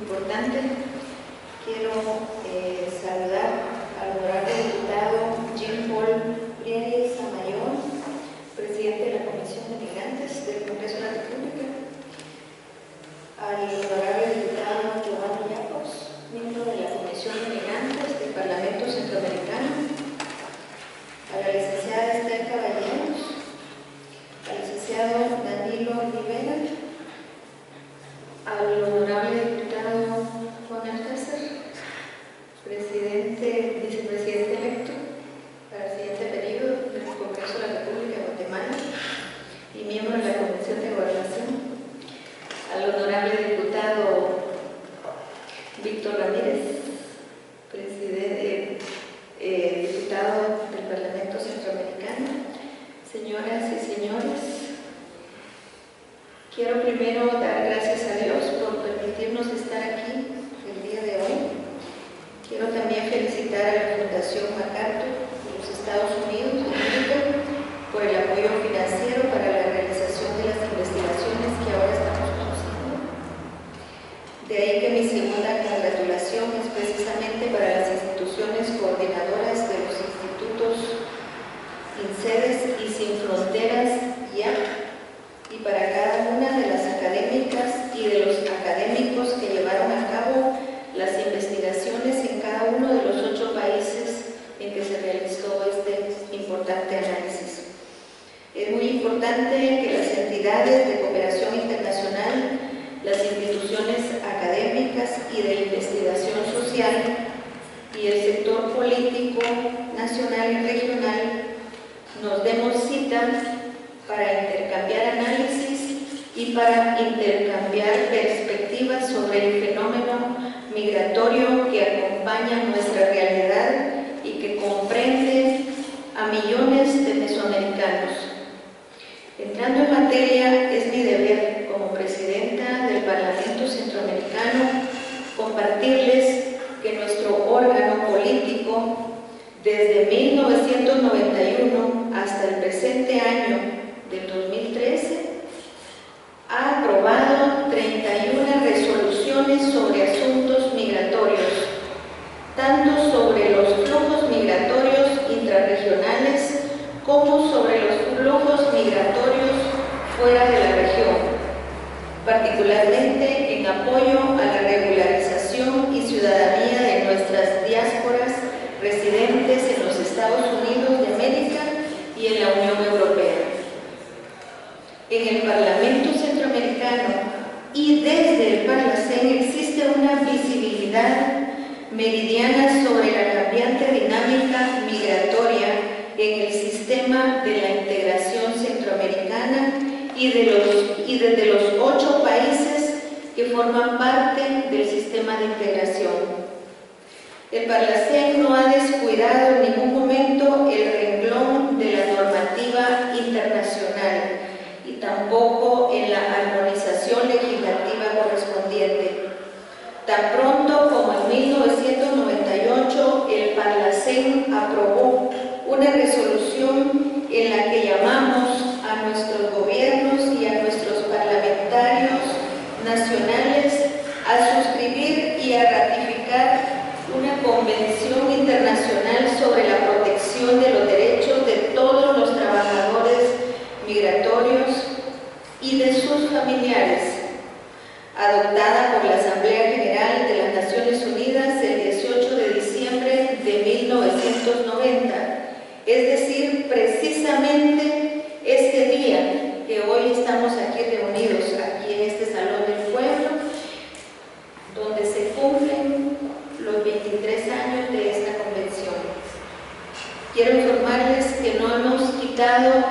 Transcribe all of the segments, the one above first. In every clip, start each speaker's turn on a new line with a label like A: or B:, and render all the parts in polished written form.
A: importante. Quiero saludar al honorable diputado Jean-Paul Brieri Samayor, presidente de la Comisión de Migrantes del Congreso de la República, al honorable diputado Giovanni Jacobs, miembro de la Comisión de Migrantes del Parlamento Centroamericano, a la licenciada Esther Caballeros, al licenciado Danilo Rivera, al honorable diputado Juan Alcázar, vicepresidente electo para el siguiente periodo del Congreso de la República de Guatemala y miembro de la Comisión de Gobernación, al honorable diputado Víctor Ramírez, diputado del Parlamento Centroamericano. Señoras y señores, quiero primero dar gracias a Dios por permitirnos estar aquí el día de hoy. Quiero también felicitar a la Fundación MacArthur de los Estados Unidos de América por el apoyo financiero para la realización de las investigaciones que ahora estamos conociendo. De ahí que mi segunda congratulación es precisamente para las instituciones coordinadoras de los institutos INCEDES y Sin Fronteras ya, y para cada una de las académicas y de los académicos que llevaron a cabo las investigaciones en cada uno de los 8 países en que se realizó este importante análisis. Es muy importante que las entidades de cooperación internacional, las instituciones académicas y de investigación social y el sector político nacional y regional nos demos cita para intercambiar análisis y para intercambiar perspectivas sobre el fenómeno migratorio que acompaña nuestra realidad y que comprende a millones de mesoamericanos. Entrando en materia, es mi deber como presidenta del Parlamento Centroamericano compartirles que nuestro órgano político, desde 1991 hasta el presente año del 2013, ha aprobado 31 resoluciones sobre asuntos migratorios, tanto sobre los flujos migratorios intrarregionales como sobre los flujos migratorios fuera de la región, particularmente en apoyo a la regularización y ciudadanía de nuestras diásporas residentes en los Estados Unidos de América y en la Unión Europea. En el Parlamento Centroamericano y desde el Parlacén existe una visibilidad meridiana sobre la cambiante dinámica migratoria en el sistema de la integración centroamericana y desde los 8 países que forman parte del sistema de integración. El Parlacén no ha descuidado en ningún momento el renglón de la normativa internacional y tampoco en la armonización legislativa correspondiente. Tan pronto como en 1998 el Parlacén aprobó una resolución en la que llamamos a nuestros gobiernos y a nuestros parlamentarios nacionales a suscribir y a ratificar una convención internacional sobre la protección de los derechos de todos los trabajadores migratorios y de sus familiares, adoptada por la Asamblea General de las Naciones Unidas el 18 de diciembre de 1990, es decir, precisamente este día que hoy estamos aquí reunidos, aquí en este Salón del Pueblo, donde se cumplen los 23 años de esta convención. Quiero informarles que no hemos quitado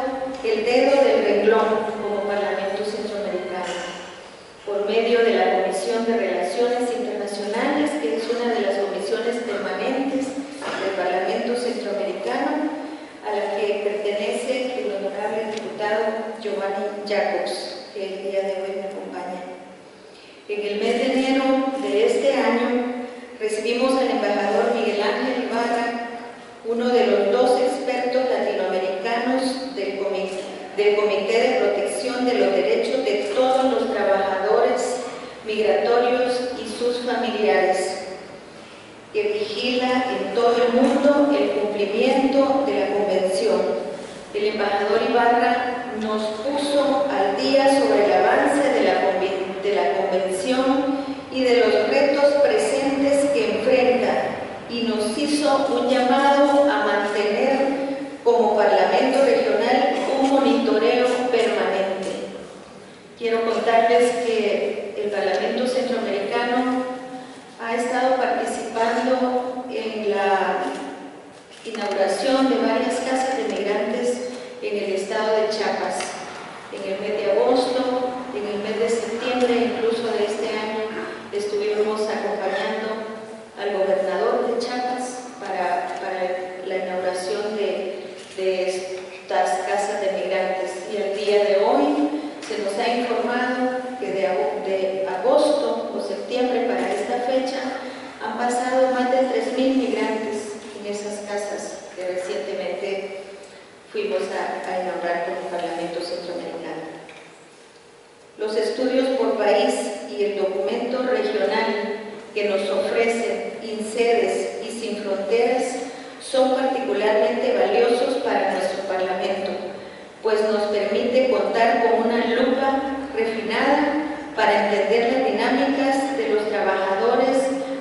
A: el dedo del renglón como Parlamento Centroamericano, por medio de la Comisión de Relaciones Internacionales, que es una de las comisiones permanentes del Parlamento Centroamericano, a la que pertenece el honorable diputado Giovanni Jacobs, que el día de hoy me acompaña. En el mes de enero de este año recibimos al embajador Miguel Ángel Ibarra, uno de los 2 expertos latinoamericanos del Comité de Protección de los Derechos de todos los Trabajadores Migratorios y su sus familiares, que vigila en todo el mundo el cumplimiento de la Convención. El embajador Ibarra nos puso al día sobre el avance de la Convención y de los retos presentes que enfrenta, y nos hizo un llamado a mantener como Parlamento Regional un monitoreo permanente. Quiero contarles que el Parlamento Centroamericano ha estado participando en la inauguración de varias casas de migrantes en el estado de Chiapas, en el mes de agosto, en el mes de septiembre, incluso de este año, estuvimos acompañando al gobernador de Chiapas para la inauguración de estas casas de migrantes. Y el día de hoy se nos ha informado que de agosto o septiembre para esta fecha han pasado más de 3.000 migrantes en esas casas que recientemente fuimos a inaugurar como Parlamento Centroamericano. Los estudios por país y el documento regional que nos ofrecen INCEDES y Sin Fronteras son particularmente valiosos para nuestro Parlamento, pues nos permite contar con una lupa refinada para entender las dinámicas de los trabajadores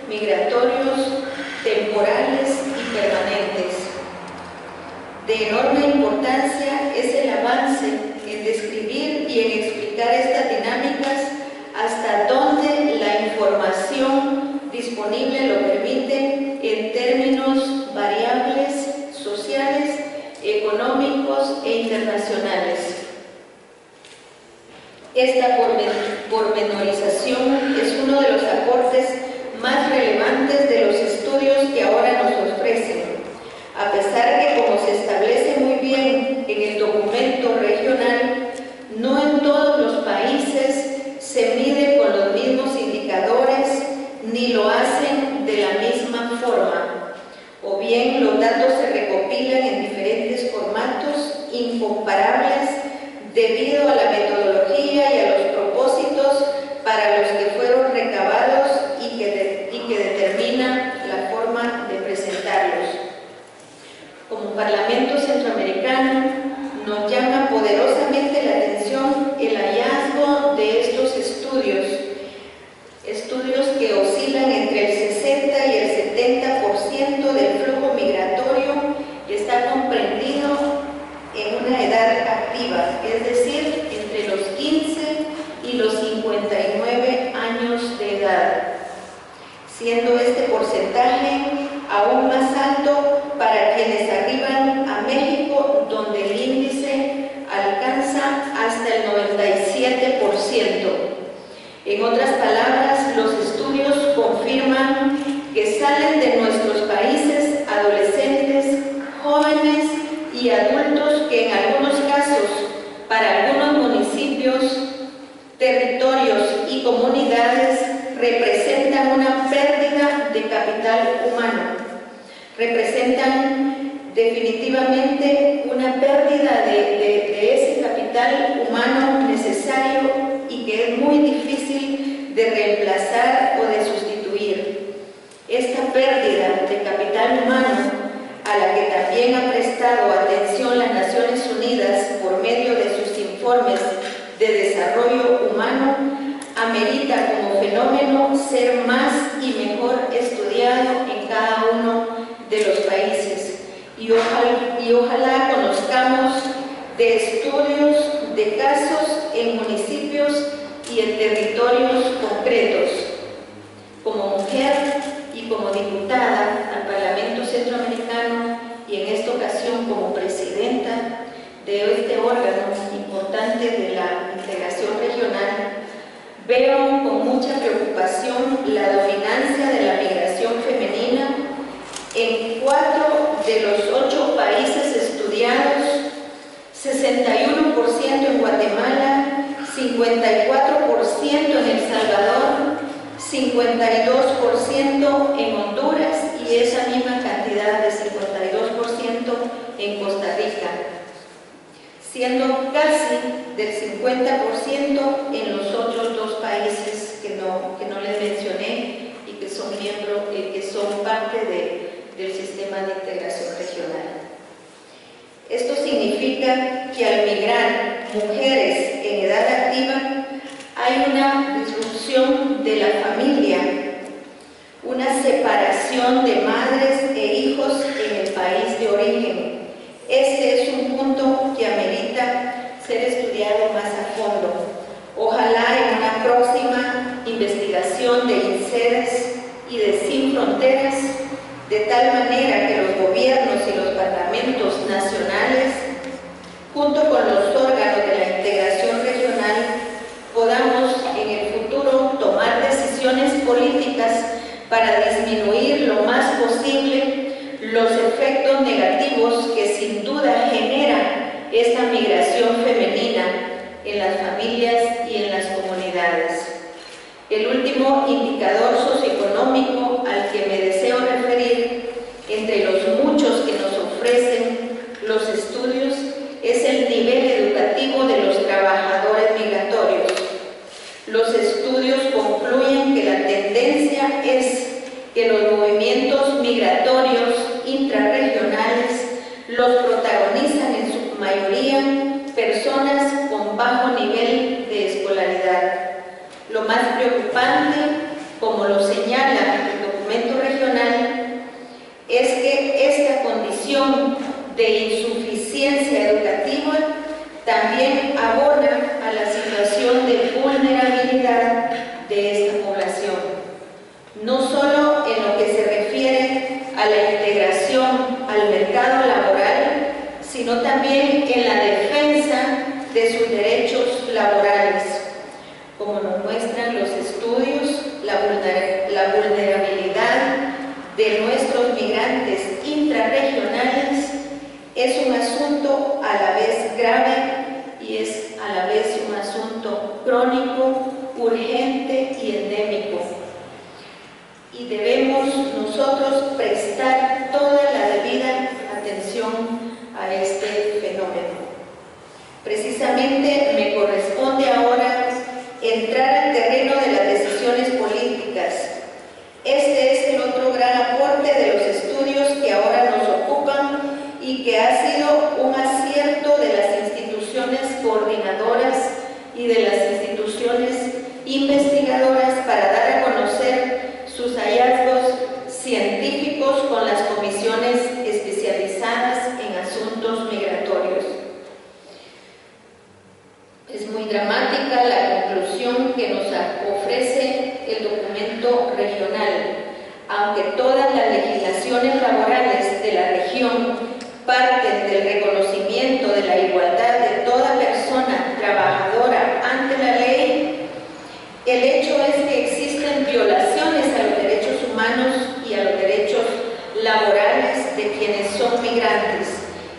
A: migratorios temporales y permanentes. De enorme importancia es el avance en describir y en explicar estas dinámicas hasta donde la información disponible lo permite en términos variables, sociales, económicos e internacionales. Esta pormenorización es uno de los aportes más relevantes de los estudios que ahora nos ofrecen, a pesar que, como se establece muy bien en el documento regional, no en todos los países se mide con los mismos indicadores ni lo hacen de la misma forma, o bien los datos se recopilan en diferentes formatos incomparables debido a la metodología y a los propósitos para los que fueron recabados y que determinan la forma de presentarlos. Como Parlamento Centroamericano, nos llama poderosamente la atención el hallazgo de estos estudios que oscilan entre el 60 y el 70% del flujo migratorio que está comprendido en una edad activa, es decir, entre los 15 y los 59 años de edad, siendo este porcentaje aún más alto para quienes arriban a México, donde el índice alcanza hasta el 97%. En otras palabras, los estudios confirman que salen de nuestros países adolescentes, jóvenes y adultos que en algunos casos, para algunos municipios, territorios y comunidades, representan una pérdida de capital humano. Representan definitivamente una pérdida de ese capital humano necesario y que es muy difícil de reemplazar o de sustituir. Esta pérdida de capital humano, a la que también ha prestado atención las Naciones Unidas por medio de sus informes de desarrollo humano, amerita como fenómeno ser más y mejor estudiado en cada uno de los países. Y ojalá conozcamos de estudios de casos en municipios y en territorios concretos. Como mujer y como diputada al Parlamento Centroamericano, y en esta ocasión como presidenta de este órgano importante de la integración regional, veo con mucha preocupación la dominancia de la migración femenina en 4 de los 8 países estudiados, 61% en Guatemala, 54% en El Salvador, 52% en Honduras y esa misma cantidad de 52% en Costa Rica, siendo casi del 50% en los otros 2 países que no les mencioné y que son miembros, que son parte del sistema de integración regional. Esto significa que al migrar mujeres en edad activa hay una disrupción de la familia, una separación de madres e hijos en el país de origen. Este es un punto que amerita ser estudiado más a fondo. Ojalá en una próxima investigación de INCEDES y de Sin Fronteras, de tal manera que los gobiernos y los parlamentos nacionales, junto con los órganos de la integración regional, podamos en el futuro tomar decisiones políticas para disminuir lo más posible los efectos negativos que sin duda genera esta migración femenina en las familias y en las comunidades. El último indicador socioeconómico al que me deseo referir, entre los muchos que nos ofrecen los estudios, es el nivel educativo de los trabajadores migratorios. Los estudios concluyen que la tendencia es que los movimientos migratorios intrarregionales los protagonizan en su mayoría personas con bajo nivel de escolaridad. Lo más preocupante, como lo señala el documento regional, es que esta condición de insuficiencia educativa también abona a la situación de vulnerabilidad de esta población, no solo en lo que se refiere a la integración al mercado laboral, sino también en la defensa de sus derechos laborales. Como nos muestran los estudios, la vulnerabilidad de nuestros migrantes intrarregionales es un asunto a la vez grave y es a la vez un asunto crónico, urgente y endémico. Y debemos nosotros prestar toda la debida atención a este fenómeno. Precisamente me corresponde ahora entrar al terreno de las decisiones políticas. Este es el otro gran aporte de los estudios que ahora nos ocupan y que ha sido un acierto de las instituciones coordinadoras y de las instituciones investigadoras para dar a conocer sus hallazgos científicos con las comisiones especializadas en asuntos migratorios. Es muy dramática la conclusión que nos ofrece el documento regional. Aunque todas las legislaciones laborales de la región parten del reconocimiento de la igualdad de toda persona trabajadora ante la ley, el hecho es que existen violaciones a los derechos humanos y a los derechos laborales de quienes son migrantes,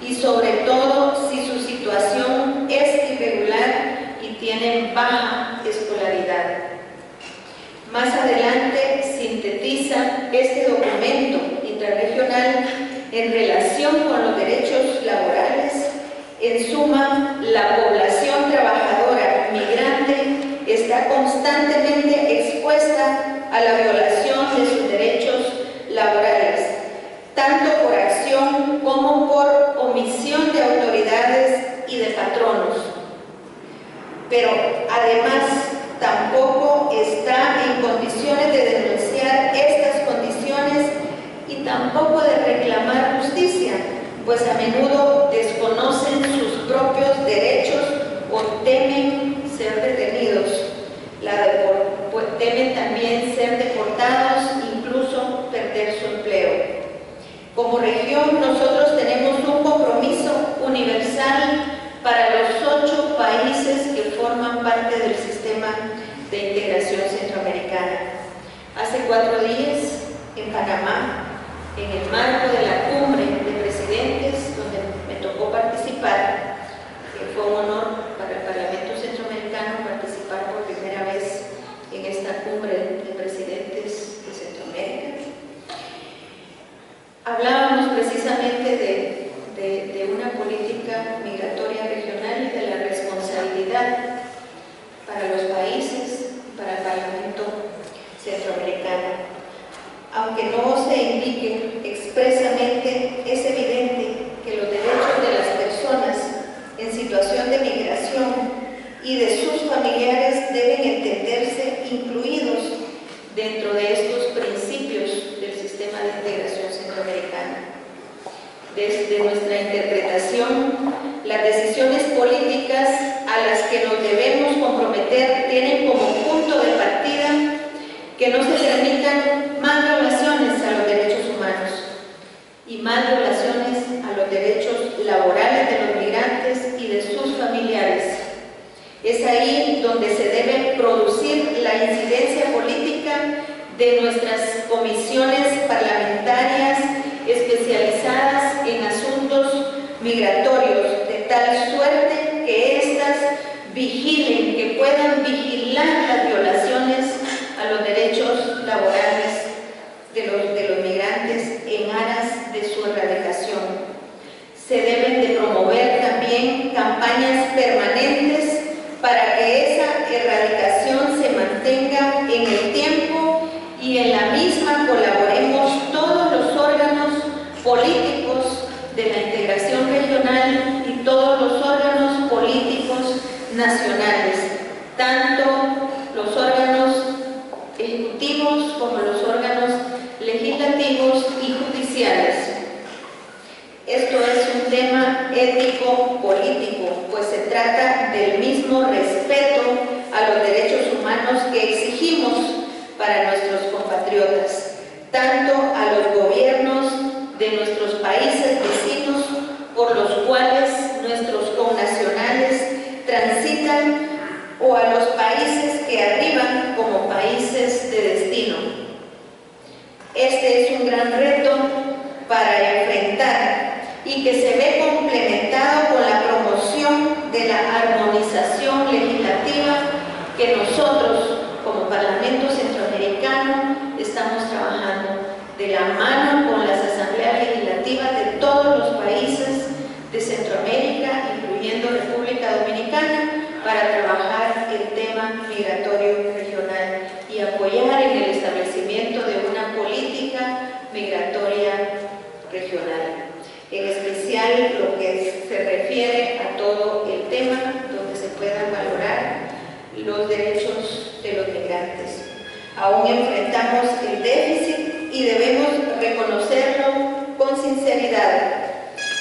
A: y sobre todo si su situación es irregular y tienen baja escolaridad. Más adelante sintetiza este documento intrarregional en relación con los derechos laborales. En suma, la población trabajadora migrante está constantemente expuesta a la violación de sus derechos laborales, tanto por acción como por omisión de autoridades y de patronos. Pero además tampoco está en condiciones de denunciar estas condiciones y tampoco de reclamar justicia, pues a menudo desconocen sus propios derechos o temen ser detenidos, temen también ser deportados, incluso perder su empleo. Como región, nosotros tenemos un compromiso universal para los 8 países que forman parte del sistema de integración centroamericana. Hace 4 días, en Panamá, en el marco de la cumbre de presidentes, donde me tocó participar, que fue un honor para el Parlamento Centroamericano participar por primera vez en esta cumbre de presidentes de Centroamérica. Hablábamos precisamente de una política migratoria regional y de la responsabilidad para los países, para el Parlamento centroamericana. Aunque no se indique expresamente, es evidente que los derechos de las personas en situación de migración y de sus familiares deben entenderse incluidos dentro de estos principios del sistema de integración centroamericana. Desde nuestra interpretación, las decisiones políticas a las que nos debemos comprometer tienen como punto de partida que no se permitan más violaciones a los derechos humanos y más violaciones a los derechos laborales de los migrantes y de sus familiares. Es ahí donde se debe producir la incidencia política de nuestras comisiones parlamentarias especializadas en asuntos migratorios, de tal suerte que éstas vigilen, que puedan vigilar las violaciones a los derechos laborales de los migrantes en aras de su erradicación. Se deben de promover también campañas permanentes para que esa erradicación se mantenga en el tiempo y en la misma colaboremos todos los órganos políticos de la integración regional y todos los órganos políticos nacionales, tanto los órganos ejecutivos como los órganos legislativos y judiciales. Esto es un tema ético-político, pues se trata del mismo respeto a los derechos humanos que exigimos para nuestros compatriotas, tanto a los gobiernos de nuestros países vecinos por los cuales nuestros connacionales transitan o a los países que arriban como países de destino. Este es un gran reto para enfrentar y que se ve complementado con la promoción de la armonización legislativa que nosotros como Parlamento Centroamericano estamos trabajando de la mano con las asambleas legislativas de todos los países de Centroamérica, incluyendo República Dominicana, para trabajar el tema migratorio regional y apoyar en el establecimiento de una política migratoria regional. En especial lo que se refiere a todo el tema donde se puedan valorar los derechos de los migrantes. Aún enfrentamos el déficit y debemos reconocerlo con sinceridad,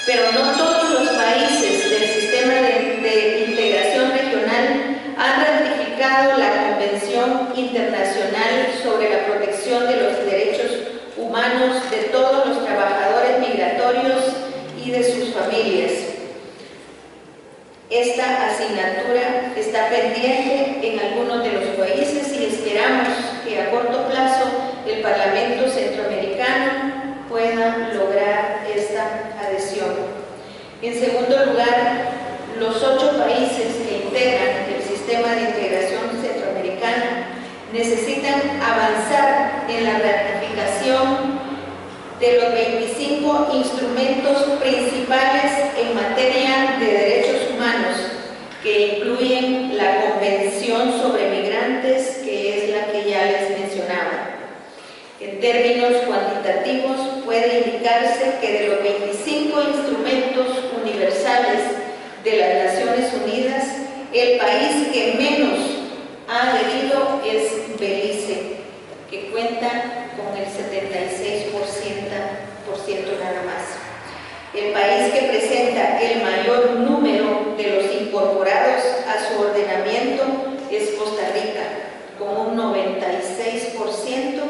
A: pero no todos los países del sistema de integración regional han ratificado la Convención Internacional sobre la Protección de los Derechos Humanos de todos los trabajadores migratorios y de sus familias. Esta asignatura está pendiente en algunos de los países y esperamos que a corto plazo el Parlamento Centroamericano pueda lograr esta adhesión. En segundo lugar, los 8 países que integran el sistema de integración centroamericana necesitan avanzar en la ratificación de los 25 instrumentos principales en materia de derechos humanos, que incluyen la Convención sobre Migrantes, que es la que ya les mencionaba. En términos cuantitativos, puede indicarse que de los 25 instrumentos universales de las Naciones Unidas, el país que menos ha adherido es Belice, que cuenta con el 76% nada más. El país que presenta el mayor número de los incorporados a su ordenamiento es Costa Rica, con un 96%,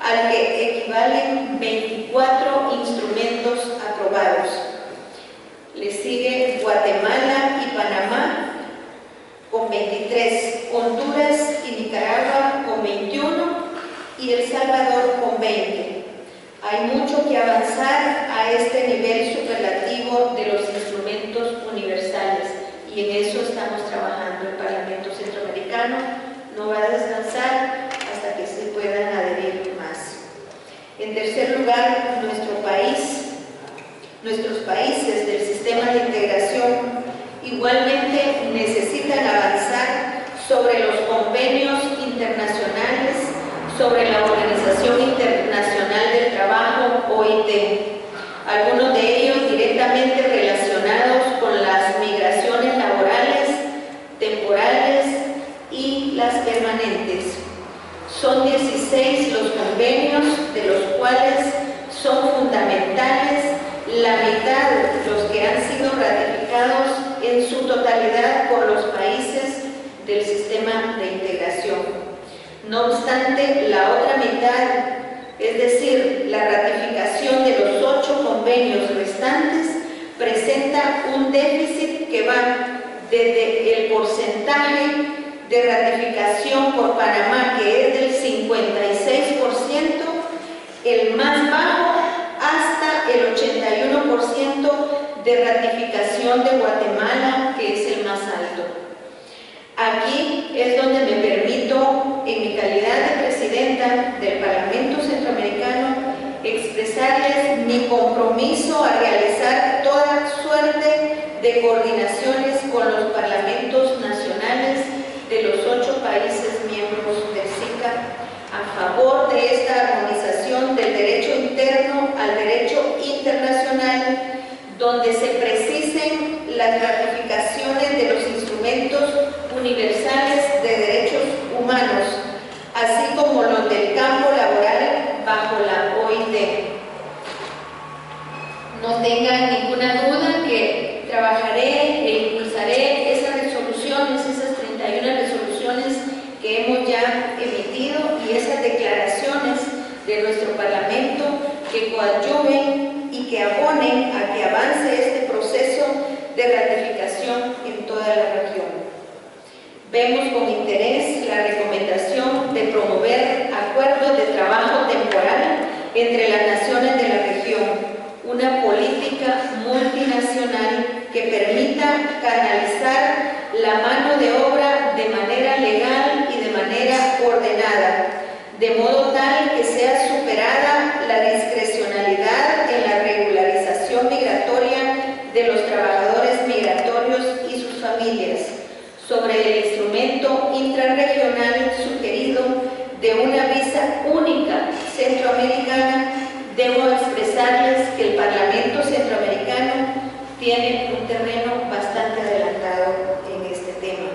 A: al que equivalen 24 instrumentos aprobados. Le sigue Guatemala y Panamá con 23, Honduras y Nicaragua con 21 y El Salvador con 20. Hay mucho que avanzar a este nivel superlativo de los instrumentos universales y en eso estamos trabajando. El Parlamento Centroamericano no va a descansar hasta que se puedan adherir más. En tercer lugar, nuestros países del sistema de integración igualmente necesitan avanzar sobre los convenios internacionales sobre la Organización Internacional del Trabajo, OIT, algunos de ellos directamente relacionados con las migraciones laborales, temporales y las permanentes. Son 16 los convenios, de los cuales son fundamentales la mitad los que han sido ratificados en su totalidad por los países del sistema de integración. No obstante, la otra mitad, es decir, la ratificación de los 8 convenios restantes, presenta un déficit que va desde el porcentaje de ratificación por Panamá, que es del 56%, el más bajo, hasta el 81% de ratificación de Guatemala, que es el más alto. Aquí es donde me permito, en mi calidad de presidenta del Parlamento Centroamericano, expresarles mi compromiso a realizar toda suerte de coordinaciones con los parlamentos nacionales de los 8 países miembros del SICA a favor de esta armonización del derecho interno al derecho internacional, donde se precisen las ratificaciones de los instrumentos universales de derechos humanos, así como los del campo laboral bajo la OIT. No tengan ninguna duda que trabajaré e impulsaré esas resoluciones, esas 31 resoluciones que hemos ya emitido y esas declaraciones de nuestro Parlamento que coadyuven y que abonen a que avance este proceso de ratificación en toda la región. Vemos con interés la recomendación de promover acuerdos de trabajo temporal entre las naciones de la región, una política multinacional que permita canalizar la mano de obra de manera legal y de manera ordenada, de modo tal que sea superada la discrecionalidad en la regularización migratoria de los trabajadores migratorios y sus familias, sobre el instrumento intrarregional sugerido de una visa única centroamericana. Debo expresarles que el Parlamento Centroamericano tiene un terreno bastante adelantado en este tema.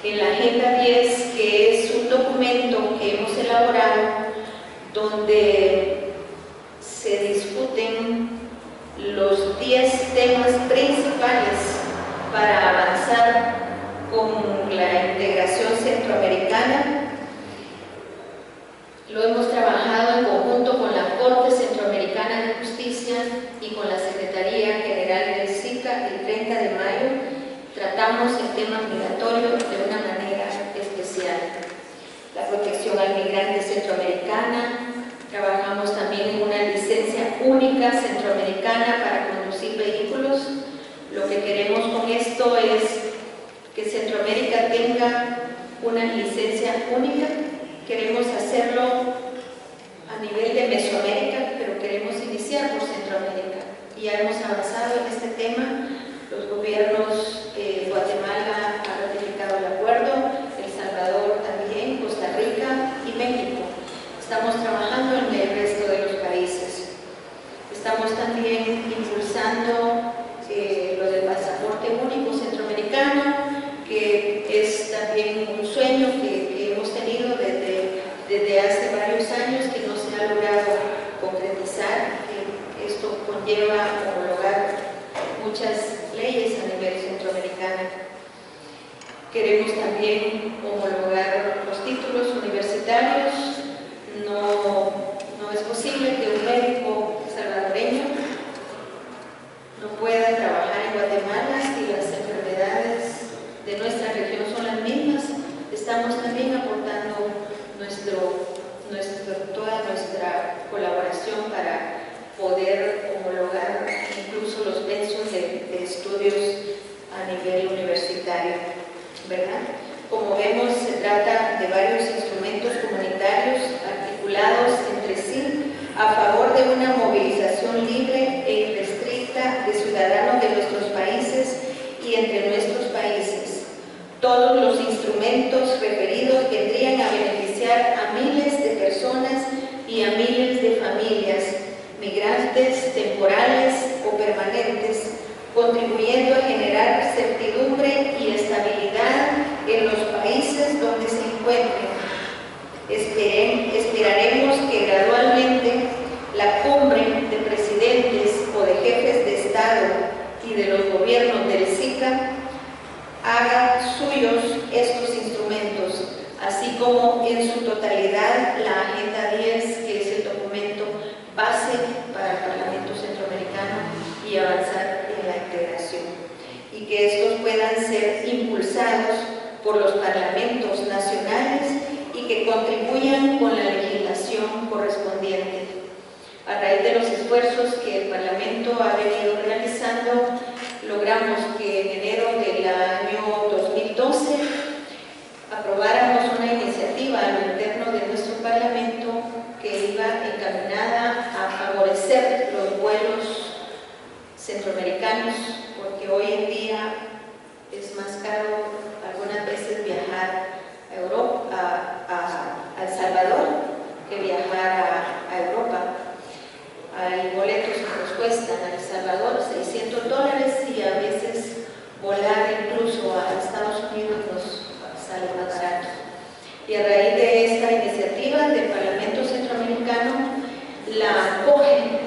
A: En la Agenda 10, que es un documento que hemos elaborado donde se discuten los 10 temas principales para avanzar con la integración centroamericana. Lo hemos trabajado en conjunto con la Corte Centroamericana de Justicia y con la Secretaría General del SICA. El 30 de mayo tratamos el tema migratorio de una manera especial. La protección al migrante centroamericana. Trabajamos también en una licencia única centroamericana para conducir vehículos. Lo que queremos con esto es que Centroamérica tenga una licencia única. Queremos hacerlo a nivel de Mesoamérica, pero queremos iniciar por Centroamérica. Y ya hemos avanzado en este tema. Los gobiernos Guatemala ha ratificado el acuerdo, El Salvador también, Costa Rica y México. Estamos trabajando en el resto de los países. Estamos también impulsando lo del pasaporte único centroamericano, que es también un sueño que hemos tenido desde hace varios años, que no se ha logrado concretizar. Esto conlleva homologar muchas leyes a nivel centroamericano. Queremos también homologar los títulos universitarios. No es posible que un médico salvadoreño no pueda trabajar en Guatemala si las enfermedades de nuestra región son las mismas. Estamos también aportando toda nuestra colaboración para poder homologar incluso los pensos de estudios a nivel universitario, ¿verdad? Como vemos, se trata de varios instrumentos comunitarios articulados entre sí a favor migrantes temporales o permanentes, contribuyendo a generar certidumbre y estabilidad en los países donde se encuentren. Esperaremos que gradualmente la cumbre de presidentes o de jefes de Estado y de los gobiernos del SICA haga suyos estos instrumentos, así como en su totalidad la Agenda 10, que es el documento base para el Parlamento Centroamericano, y avanzar en la integración. Y que estos puedan ser impulsados por los parlamentos nacionales y que contribuyan con la legislación correspondiente. A raíz de los esfuerzos que el Parlamento ha venido realizando, logramos que en enero del año 2012 aprobáramos una iniciativa a lo interno de nuestro Parlamento que iba encaminada a favorecer los vuelos centroamericanos, porque hoy en día es más caro algunas veces viajar a Europa, a El Salvador, que viajar a Europa. Hay boletos que nos cuestan a El Salvador $600 y a veces volar incluso a Estados Unidos nos sale más barato. Y a raíz de esta iniciativa del Parlamento Centroamericano la acoge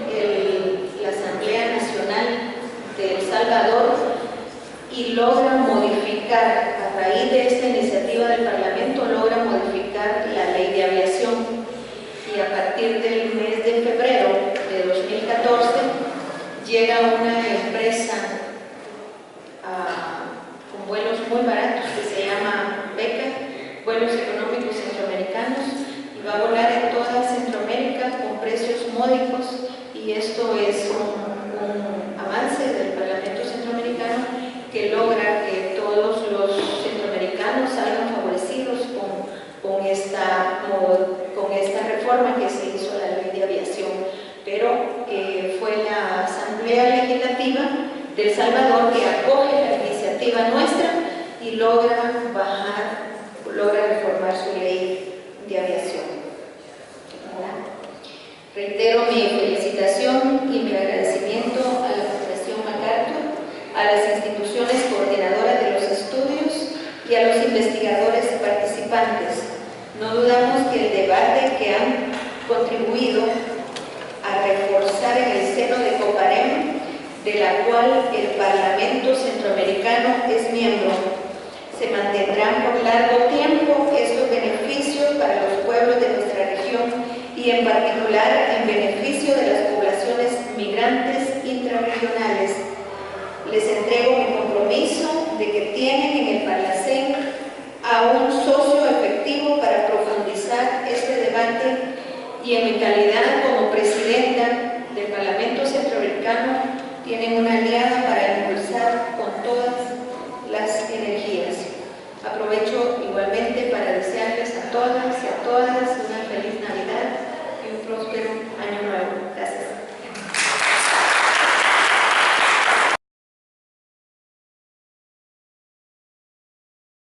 A: la Asamblea Nacional de El Salvador y logra modificar, a raíz de esta iniciativa del Parlamento, logra modificar la Ley de Aviación. Y a partir del mes de febrero de 2014 llega una empresa con vuelos muy baratos que se llama BECA, Vuelos Económicos Centroamericanos, y va a volar en toda Centroamérica con precios módicos, y esto es un avance del Parlamento Centroamericano que logra que todos los centroamericanos salgan favorecidos con esta reforma que se hizo a la Ley de Aviación. Pero fue la Asamblea Legislativa de El Salvador que acoge la iniciativa nuestra y logra reformar su ley de aviación. Reitero mi felicitación y mi agradecimiento a la Fundación MacArthur, a las instituciones coordinadoras de los estudios y a los investigadores participantes. No dudamos que el debate que han contribuido a reforzar en el seno de COPAREM, de la cual el Parlamento Centroamericano es miembro, se mantendrán por largo tiempo estos beneficios para los pueblos de nuestra región y en particular en beneficio de las poblaciones migrantes intrarregionales. Les entrego mi compromiso de que tienen en el Parlacén a un socio efectivo para profundizar este debate, y en mi calidad como presidenta del Parlamento Centroamericano tienen una aliada para impulsar con todas